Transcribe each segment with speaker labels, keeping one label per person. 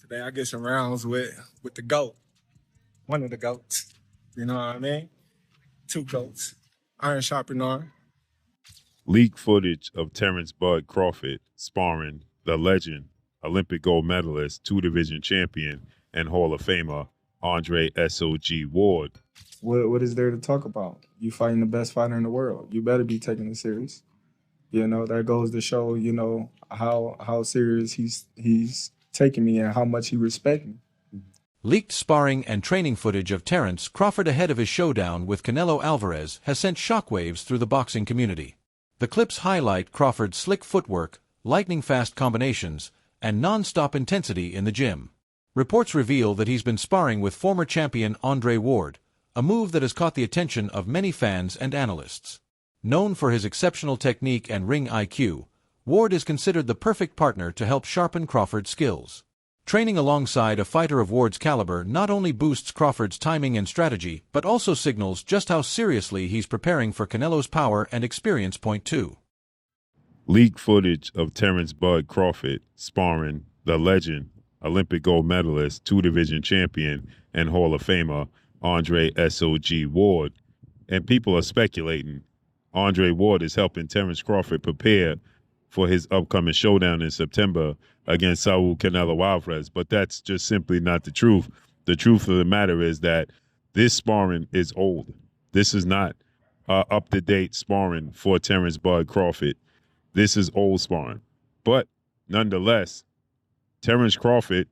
Speaker 1: Today I get some rounds with the GOAT, one of the GOATs. You know what I mean? Two GOATs. Iron sharpen iron.
Speaker 2: Leaked footage of Terence Bud Crawford sparring the legend, Olympic gold medalist, two-division champion, and Hall of Famer Andre S.O.G. Ward.
Speaker 1: What is there to talk about? You fighting the best fighter in the world. You better be taking it serious. You know, that goes to show, how serious he's taking me and how much he respects me.
Speaker 3: Leaked sparring and training footage of Terence Crawford ahead of his showdown with Canelo Alvarez has sent shockwaves through the boxing community. The clips highlight Crawford's slick footwork, lightning-fast combinations, and non-stop intensity in the gym. Reports reveal that he's been sparring with former champion Andre Ward, a move that has caught the attention of many fans and analysts. Known for his exceptional technique and ring IQ, Ward is considered the perfect partner to help sharpen Crawford's skills. Training alongside a fighter of Ward's caliber not only boosts Crawford's timing and strategy, but also signals just how seriously he's preparing for Canelo's power and experience. Point 2.
Speaker 2: Leaked footage of Terence Bud Crawford sparring the legend, Olympic gold medalist, two-division champion, and Hall of Famer Andre S.O.G. Ward. And people are speculating Andre Ward is helping Terence Crawford prepare for his upcoming showdown in September against Saul Canelo Alvarez, but that's just simply not the truth. The truth of the matter is that this sparring is old. This is not up-to-date sparring for Terence Bud Crawford. This is old sparring. But nonetheless, Terence Crawford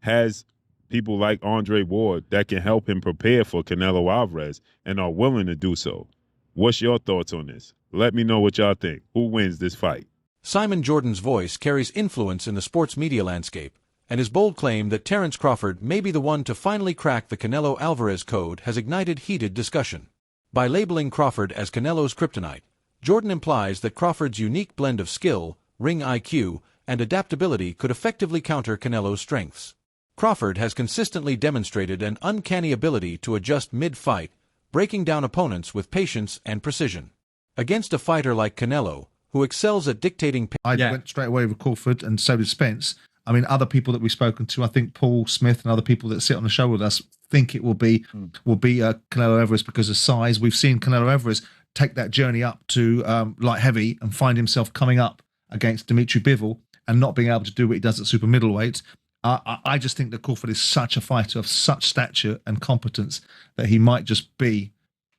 Speaker 2: has people like Andre Ward that can help him prepare for Canelo Alvarez and are willing to do so. What's your thoughts on this? Let me know what y'all think. Who wins this fight?
Speaker 3: Simon Jordan's voice carries influence in the sports media landscape, and his bold claim that Terence Crawford may be the one to finally crack the Canelo Alvarez code has ignited heated discussion. By labeling Crawford as Canelo's kryptonite, Jordan implies that Crawford's unique blend of skill, ring IQ, and adaptability could effectively counter Canelo's strengths. Crawford has consistently demonstrated an uncanny ability to adjust mid-fight, breaking down opponents with patience and precision. Against a fighter like Canelo, who excels at dictating
Speaker 4: I went straight away with Crawford, and so did Spence. I mean, other people that we've spoken to, I think Paul Smith and other people that sit on the show with us think it will be Canelo Alvarez because of size. We've seen Canelo Alvarez take that journey up to light heavy and find himself coming up against Dimitri Bivol and not being able to do what he does at super middleweight. I just think that Crawford is such a fighter of such stature and competence that he might just be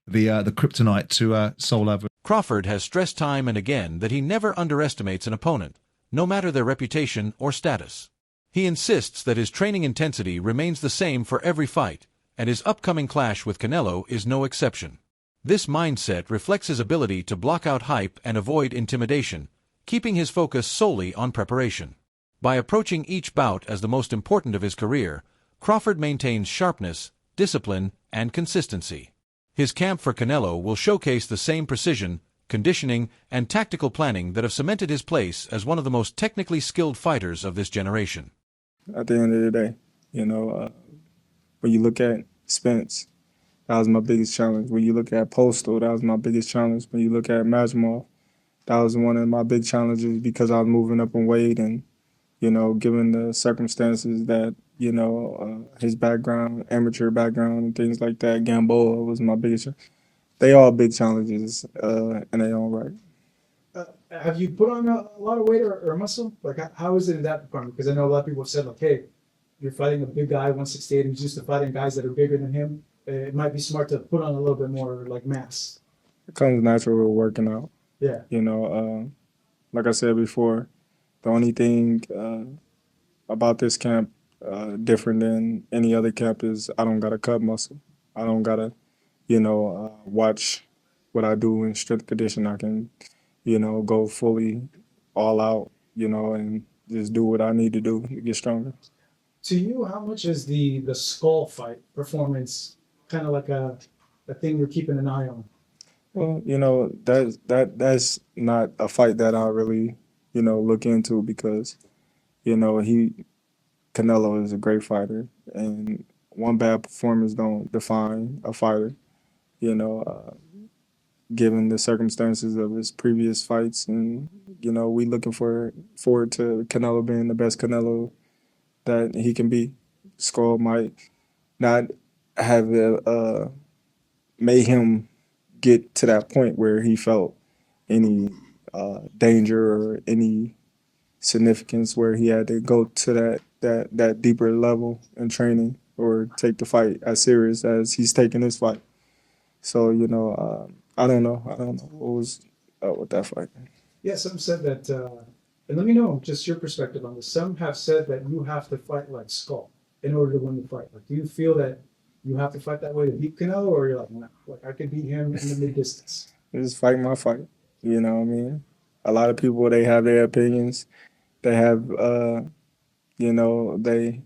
Speaker 4: the kryptonite to Saul Alvarez.
Speaker 3: Crawford has stressed time and again that he never underestimates an opponent, no matter their reputation or status. He insists that his training intensity remains the same for every fight, and his upcoming clash with Canelo is no exception. This mindset reflects his ability to block out hype and avoid intimidation, keeping his focus solely on preparation. By approaching each bout as the most important of his career, Crawford maintains sharpness, discipline, and consistency. His camp for Canelo will showcase the same precision, conditioning, and tactical planning that have cemented his place as one of the most technically skilled fighters of this generation.
Speaker 1: At the end of the day, when you look at Spence, that was my biggest challenge. When you look at Postal, that was my biggest challenge. When you look at Majmov, that was one of my big challenges because I was moving up in weight and, given the circumstances that, his background, amateur background and things like that, Gamboa was my biggest. They all big challenges in their own right.
Speaker 5: Have you put on a lot of weight or muscle? Like, how is it in that department? Because I know a lot of people have said, like, hey, you're fighting a big guy, 168, who's used to fighting guys that are bigger than him. It might be smart to put on a little bit more, like, mass.
Speaker 1: It comes natural with working out.
Speaker 5: Yeah.
Speaker 1: Like I said before, the only thing about this camp different than any other camp is I don't got to cut muscle. I don't got to, watch what I do in strength condition. I can, go fully all out, and just do what I need to do to get stronger.
Speaker 5: To you, how much is the skull fight performance kind of like a thing you're keeping an eye on?
Speaker 1: Well, that's not a fight that I really, look into because, Canelo is a great fighter, and one bad performance don't define a fighter. Given the circumstances of his previous fights, and we looking forward to Canelo being the best Canelo that he can be. Skull might not have made him get to that point where he felt any danger or any significance where he had to go to that deeper level in training or take the fight as serious as he's taking this fight. So I don't know. I don't know what was up with that fight.
Speaker 5: Yeah, some said that, and let me know just your perspective on this. Some have said that you have to fight like Skull in order to win the fight. Like, do you feel that you have to fight that way to beat Canelo, or you're like, nah, like I could beat him in the mid distance?
Speaker 1: Just fight my fight. You know what I mean? A lot of people, they have their opinions. They have they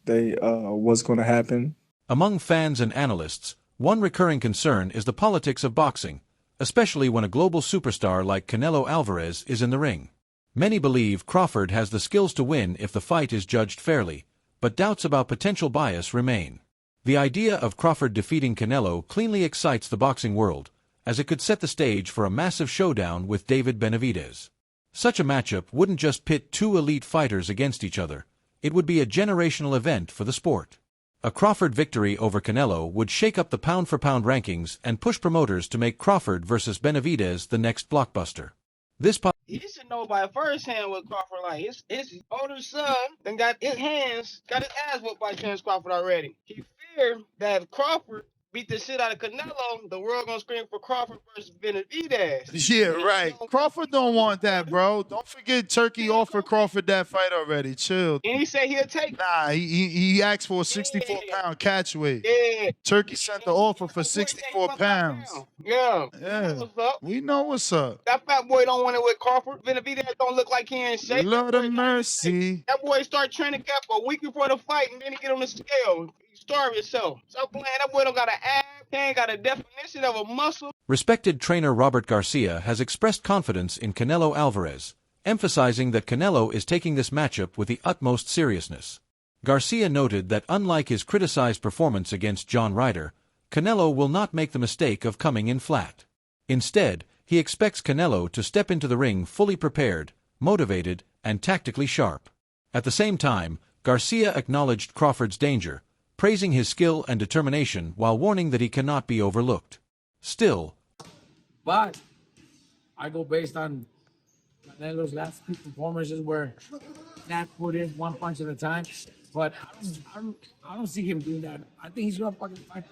Speaker 1: what's going to happen.
Speaker 3: Among fans and analysts, one recurring concern is the politics of boxing, especially when a global superstar like Canelo Alvarez is in the ring. Many believe Crawford has the skills to win if the fight is judged fairly, but doubts about potential bias remain. The idea of Crawford defeating Canelo cleanly excites the boxing world, as it could set the stage for a massive showdown with David Benavidez. Such a matchup wouldn't just pit two elite fighters against each other, it would be a generational event for the sport. A Crawford victory over Canelo would shake up the pound-for-pound rankings and push promoters to make Crawford versus Benavidez the next blockbuster.
Speaker 6: He should know by firsthand what Crawford like. His older son then got his ass whooped by Terence Crawford already. He feared that if Crawford beat the shit out of Canelo, the world gonna scream for Crawford versus Benavidez.
Speaker 7: Yeah, right. Crawford don't want that, bro. Don't forget Turkey offered Crawford that fight already. Chill.
Speaker 6: And he said he'll take it.
Speaker 7: Nah, he asked for a 64-pound catch weight.
Speaker 6: Yeah.
Speaker 7: Turkey sent the offer for 64 pounds.
Speaker 6: Yeah.
Speaker 7: Yeah.
Speaker 6: What's up?
Speaker 7: We know what's up.
Speaker 6: That fat boy don't want it with Crawford. Benavidez don't look like he in shape.
Speaker 7: Lord of mercy.
Speaker 6: That boy start training camp a week before the fight, and then he get on the scale. He starve himself. Stop playing. That boy don't got an ab. He ain't got a definition of a muscle.
Speaker 3: Respected trainer Robert Garcia has expressed confidence in Canelo Alvarez, emphasizing that Canelo is taking this matchup with the utmost seriousness. Garcia noted that unlike his criticized performance against John Ryder, Canelo will not make the mistake of coming in flat. Instead, he expects Canelo to step into the ring fully prepared, motivated, and tactically sharp. At the same time, Garcia acknowledged Crawford's danger, praising his skill and determination while warning that he cannot be overlooked. Still,
Speaker 8: but I go based on Canelo's last two performances where Nat put in one punch at a time. But I don't see him doing that. I think he's gonna fucking fight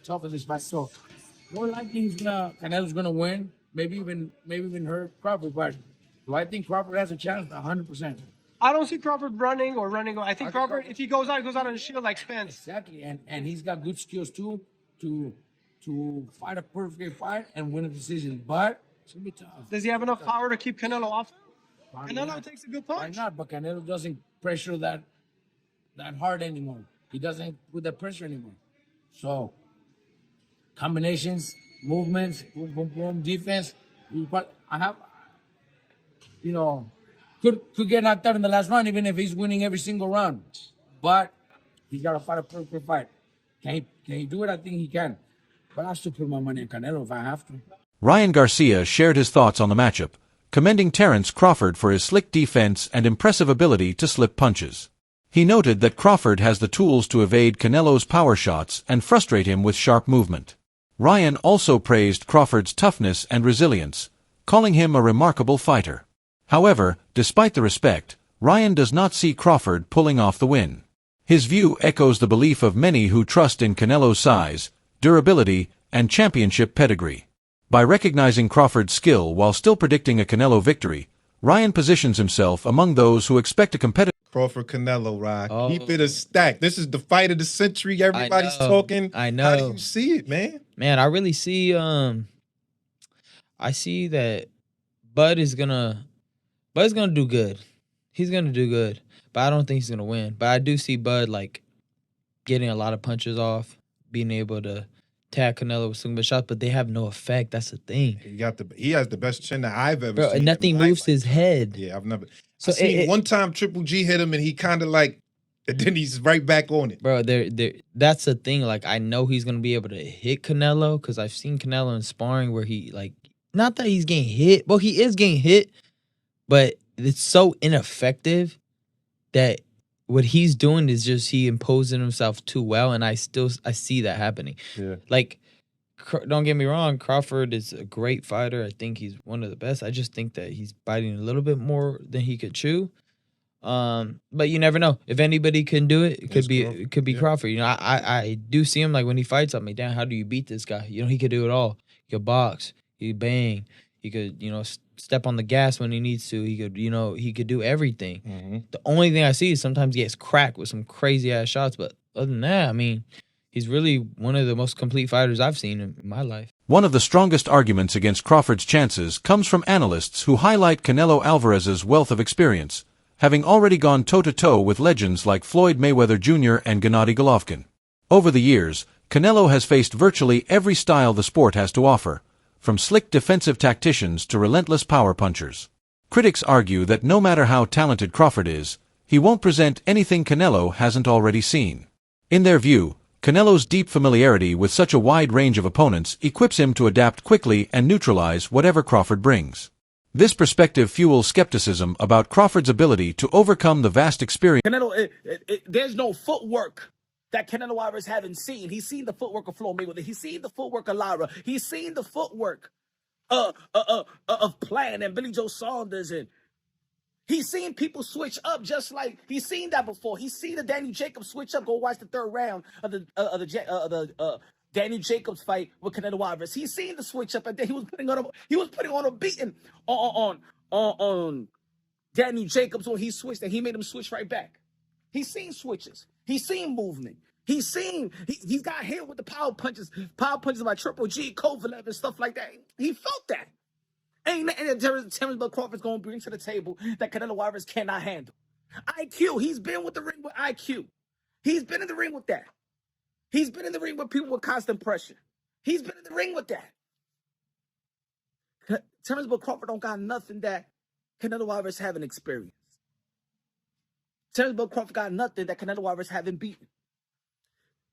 Speaker 8: tough in this fight. So more likely Canelo's gonna win. Maybe even hurt Crawford. But do I think Crawford has a chance? 100%.
Speaker 9: I don't see Crawford running. I think Crawford, if he goes out on a shield like Spence.
Speaker 8: Exactly, and he's got good skills too to fight a perfect fight and win a decision. But it's gonna be tough.
Speaker 9: Does he have enough power to keep Canelo off?
Speaker 8: Why
Speaker 9: Canelo
Speaker 8: not?
Speaker 9: takes a good
Speaker 8: Why
Speaker 9: punch.
Speaker 8: not? But Canelo doesn't pressure that hard anymore. He doesn't put that pressure anymore. So combinations, movements, boom, boom, boom, defense. But I have, could get knocked out in the last round, even if he's winning every single round. But he's got to fight a perfect fight. Can he do it? I think he can. But I still put my money on Canelo if I have to.
Speaker 3: Ryan Garcia shared his thoughts on the matchup, commending Terence Crawford for his slick defense and impressive ability to slip punches. He noted that Crawford has the tools to evade Canelo's power shots and frustrate him with sharp movement. Ryan also praised Crawford's toughness and resilience, calling him a remarkable fighter. However, despite the respect, Ryan does not see Crawford pulling off the win. His view echoes the belief of many who trust in Canelo's size, durability, and championship pedigree. By recognizing Crawford's skill while still predicting a Canelo victory, Ryan positions himself among those who expect a competitive
Speaker 10: Crawford Canelo, Rock.
Speaker 11: Oh.
Speaker 10: Keep it a stack. This is the fight of the century. Everybody's talking.
Speaker 11: I know.
Speaker 10: How do you see it, man?
Speaker 11: Man, I really see I see that Bud is gonna do good. He's gonna do good. But I don't think he's gonna win. But I do see Bud like getting a lot of punches off, being able to tag Canelo with some good shots, but they have no effect. That's the thing.
Speaker 10: He has the best chin that I've ever
Speaker 11: Bro,
Speaker 10: seen.
Speaker 11: and nothing moves his head.
Speaker 10: Yeah, I've never.
Speaker 11: So
Speaker 10: I seen one time Triple G hit him and he kind of like, and then he's right back on it.
Speaker 11: Bro, that's the thing. Like, I know he's gonna be able to hit Canelo because I've seen Canelo in sparring where he like, not that he's getting hit. Well, he is getting hit, but it's so ineffective that what he's doing is just he imposing himself too well, and I see that happening.
Speaker 2: Yeah.
Speaker 11: Like, don't get me wrong, Crawford is a great fighter. I think he's one of the best. I just think that he's biting a little bit more than he could chew. But you never know. If anybody can do it, it could be Crawford. You know, I do see him, like, when he fights, I'm like, damn, how do you beat this guy? You know, he could do it all. He could box, he could bang, he could, you know, step on the gas when he needs to. He could, you know, he could do everything.
Speaker 2: Mm-hmm.
Speaker 11: The only thing I see is sometimes he gets cracked with some crazy ass shots, but other than that, I mean, he's really one of the most complete fighters I've seen in my life.
Speaker 3: One of the strongest arguments against Crawford's chances comes from analysts who highlight Canelo Alvarez's wealth of experience, having already gone toe-to-toe with legends like Floyd Mayweather Jr. and Gennady Golovkin. Over the years, Canelo has faced virtually every style the sport has to offer, from slick defensive tacticians to relentless power punchers. Critics argue that no matter how talented Crawford is, he won't present anything Canelo hasn't already seen. In their view, Canelo's deep familiarity with such a wide range of opponents equips him to adapt quickly and neutralize whatever Crawford brings. This perspective fuels skepticism about Crawford's ability to overcome the vast experience.
Speaker 12: Canelo, there's no footwork that Canelo Alvarez haven't seen. He's seen the footwork of Floyd Mayweather. He's seen the footwork of Lara. He's seen the footwork of Plant and Billy Joe Saunders, and he's seen people switch up just like he's seen that before. He's seen the Danny Jacobs switch up. Go watch the third round of the Danny Jacobs fight with Canelo Alvarez. He's seen the switch up, and then he was putting on a beating on Danny Jacobs when he switched, and he made him switch right back. He's seen switches. He's seen movement. He's got hit with the power punches by Triple G, Kovalev, and stuff like that. He felt that. Ain't nothing that Terence Crawford's going to bring to the table that Canelo Alvarez cannot handle. IQ. He's been with the ring with IQ. He's been in the ring with that. He's been in the ring with people with constant pressure. He's been in the ring with that. Terence Crawford don't got nothing that Canelo Alvarez haven't experienced. Terence Crawford got nothing that Canelo Alvarez haven't beaten.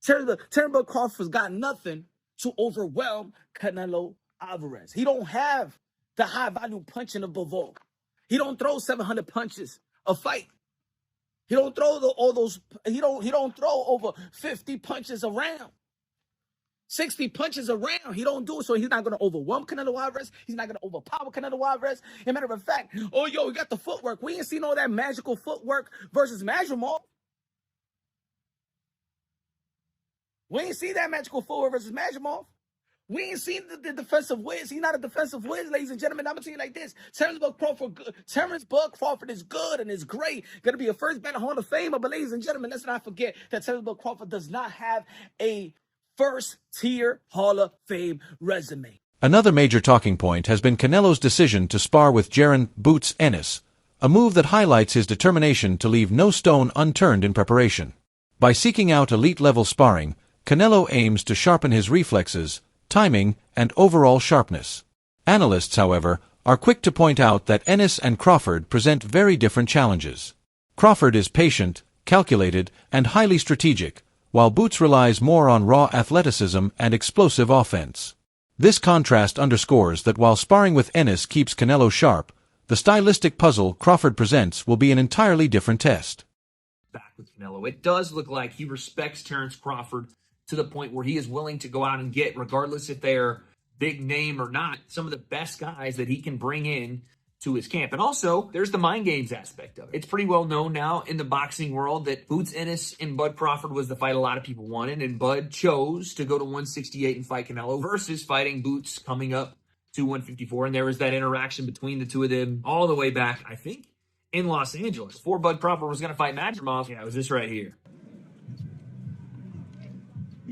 Speaker 12: Terence Crawford's got nothing to overwhelm Canelo Alvarez. He don't have the high value punching of Bivol. He don't throw 700 punches a fight. He don't throw he don't throw over 50 punches around. 60 punches around. He don't do it, so he's not going to overwhelm Canelo Alvarez. He's not going to overpower Canelo Alvarez. As a matter of fact, we got the footwork. We ain't seen all that magical footwork versus Majumov. We ain't seen that magical footwork versus Majumov. We ain't seen the defensive whiz. He's not a defensive whiz, ladies and gentlemen. I'm going to tell you like this. Terence Bud Crawford is good and is great. Going to be a first ballot Hall of Famer. But ladies and gentlemen, let's not forget that Terence Bud Crawford does not have a first-tier Hall of Fame resume.
Speaker 3: Another major talking point has been Canelo's decision to spar with Jaron "Boots" Ennis, a move that highlights his determination to leave no stone unturned in preparation. By seeking out elite-level sparring, Canelo aims to sharpen his reflexes, timing, and overall sharpness. Analysts, however, are quick to point out that Ennis and Crawford present very different challenges. Crawford is patient, calculated, and highly strategic, while Boots relies more on raw athleticism and explosive offense. This contrast underscores that while sparring with Ennis keeps Canelo sharp, the stylistic puzzle Crawford presents will be an entirely different test.
Speaker 13: Back with Canelo, it does look like he respects Terence Crawford to the point where he is willing to go out and get, regardless if they're big name or not, some of the best guys that he can bring in to his camp. And also, there's the mind games aspect of it. It's pretty well known now in the boxing world that Boots Ennis and Bud Crawford was the fight a lot of people wanted, and Bud chose to go to 168 and fight Canelo versus fighting Boots coming up to 154. And there was that interaction between the two of them all the way back, I think, in Los Angeles. Before Bud Crawford was going to fight Majumov, it was this right here.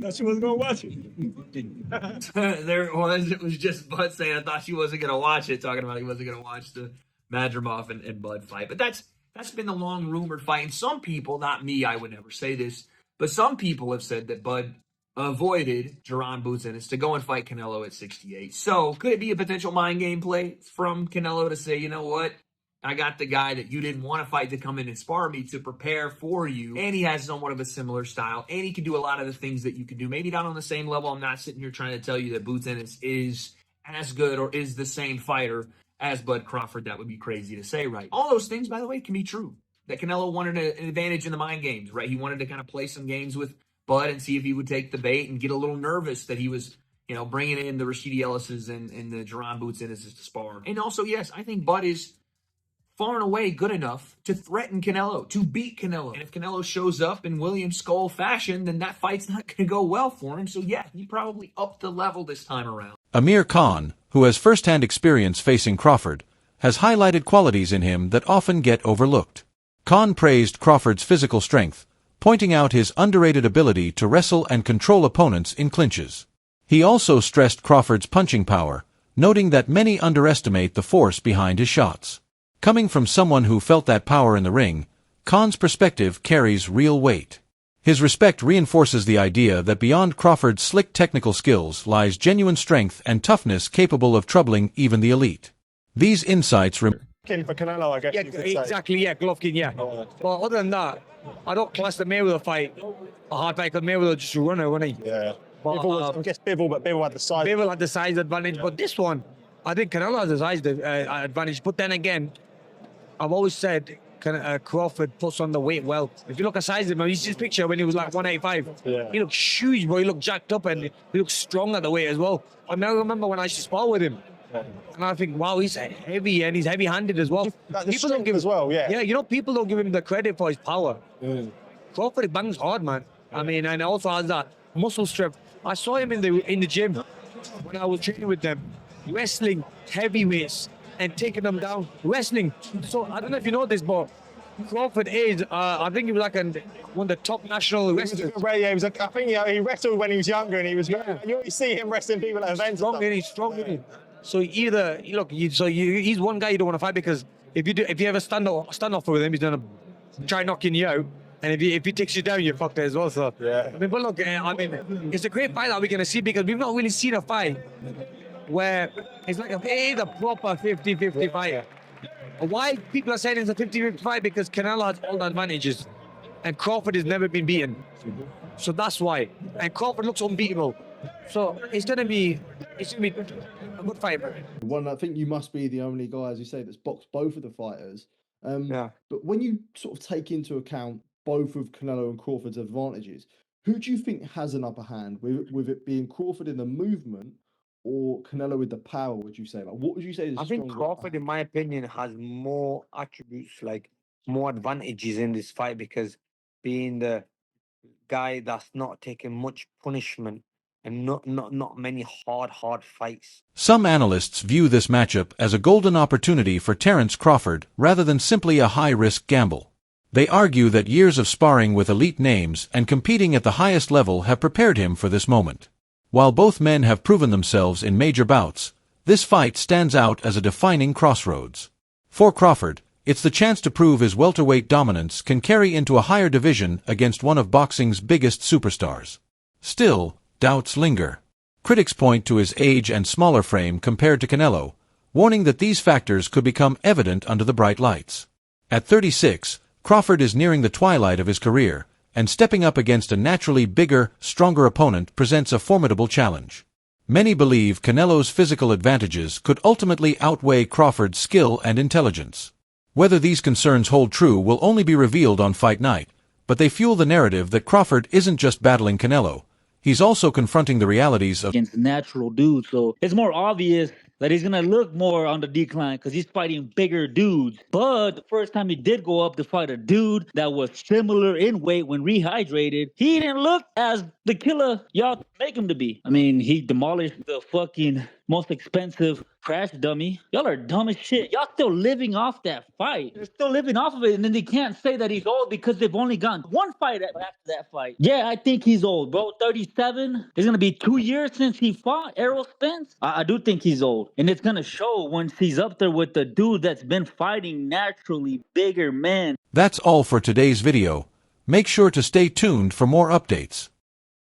Speaker 1: Thought she wasn't gonna watch it.
Speaker 13: There it was. It was just Bud saying, I thought she wasn't going to watch it, talking about he wasn't going to watch the Majumov and Bud fight. But that's been the long rumored fight. And some people, not me, I would never say this, but some people have said that Bud avoided Jaron Boots Ennis to go and fight Canelo at 68. So could it be a potential mind game play from Canelo to say, you know what? I got the guy that you didn't want to fight to come in and spar me to prepare for you. And he has somewhat of a similar style. And he can do a lot of the things that you can do. Maybe not on the same level. I'm not sitting here trying to tell you that Boots Ennis is as good or is the same fighter as Bud Crawford. That would be crazy to say, right? All those things, by the way, can be true. that Canelo wanted an advantage in the mind games, right? He wanted to kind of play some games with Bud and see if he would take the bait and get a little nervous that he was, bringing in the Rashidi Ellis's and the Jerron Boots in as his spar. And also, yes, I think Bud is far and away good enough to threaten Canelo, to beat Canelo. And if Canelo shows up in William Skull fashion, then that fight's not going to go well for him. So yeah, he probably upped the level this time around.
Speaker 3: Amir Khan, who has first-hand experience facing Crawford, has highlighted qualities in him that often get overlooked. Khan praised Crawford's physical strength, pointing out his underrated ability to wrestle and control opponents in clinches. He also stressed Crawford's punching power, noting that many underestimate the force behind his shots. Coming from someone who felt that power in the ring, Khan's perspective carries real weight. His respect reinforces the idea that beyond Crawford's slick technical skills lies genuine strength and toughness capable of troubling even the elite. These insights
Speaker 14: for Canelo, I guess. Yeah, exactly. Yeah, Golovkin. Yeah. But other than that, I don't class the Mayweather fight a hard fight because Mayweather just a runner, wasn't he? Yeah. But, I guess Bivol had the size. Bivol had the size advantage, but this one, I think Canelo has the size advantage. But then again, I've always said Crawford puts on the weight well. If you look at size of him, you see his picture when he was like 185. Yeah. He looked huge, bro. He looked jacked up and he looked strong at the weight as well. I mean, I remember when I used to spar with him. Yeah. And I think, wow, he's heavy and he's heavy-handed as well. People don't give as well, yeah. Yeah, people don't give him the credit for his power. Mm. Crawford bangs hard, man. I mean, and also has that muscle strength. I saw him in the gym when I was training with them, wrestling heavyweights and taking them down, wrestling. So I don't know if you know this, but Crawford is, I think he was like one of the top national wrestlers. Yeah, he was. I think he wrestled when he was younger, and he was. Yeah. You always see him wrestling people at events. He's strong in it. So either he's one guy you don't want to fight because if you ever stand off with him, he's gonna try knocking you out, and if he takes you down, you're fucked as well. So yeah. I mean, but look, it's a great fight that we're gonna see because we've not really seen a fight where it's like a proper 50-50 fight. Why people are saying it's a 50-50 fight? Because Canelo has all the advantages, and Crawford has never been beaten. So that's why. And Crawford looks unbeatable. So it's gonna be a good fight.
Speaker 15: One, I think you must be the only guy, as you say, that's boxed both of the fighters. Yeah. But when you sort of take into account both of Canelo and Crawford's advantages, who do you think has an upper hand? With it being Crawford in the movement or Canelo with the power, would you say? Like, what would you say is
Speaker 14: I think Crawford, in my opinion, has more attributes, like more advantages in this fight because being the guy that's not taking much punishment and not many hard fights.
Speaker 3: Some analysts view this matchup as a golden opportunity for Terence Crawford rather than simply a high-risk gamble. They argue that years of sparring with elite names and competing at the highest level have prepared him for this moment. While both men have proven themselves in major bouts, this fight stands out as a defining crossroads. For Crawford, it's the chance to prove his welterweight dominance can carry into a higher division against one of boxing's biggest superstars. Still, doubts linger. Critics point to his age and smaller frame compared to Canelo, warning that these factors could become evident under the bright lights. At 36, Crawford is nearing the twilight of his career, and stepping up against a naturally bigger, stronger opponent presents a formidable challenge. Many believe Canelo's physical advantages could ultimately outweigh Crawford's skill and intelligence. Whether these concerns hold true will only be revealed on fight night, but they fuel the narrative that Crawford isn't just battling Canelo, he's also confronting the realities of
Speaker 16: against natural dudes, so it's more obvious that he's gonna look more on the decline because he's fighting bigger dudes. But the first time he did go up to fight a dude that was similar in weight when rehydrated, he didn't look as the killer y'all make him to be. I mean, he demolished the fucking most expensive crash dummy. Y'all are dumb as shit. Y'all still living off that fight. They're still living off of it, and then they can't say that he's old because they've only gotten one fight after that fight. Yeah, I think he's old, bro. 37. It's gonna be 2 years since he fought Errol Spence. I do think he's old, and it's gonna show once he's up there with the dude that's been fighting naturally bigger men.
Speaker 3: That's all for today's video. Make sure to stay tuned for more updates.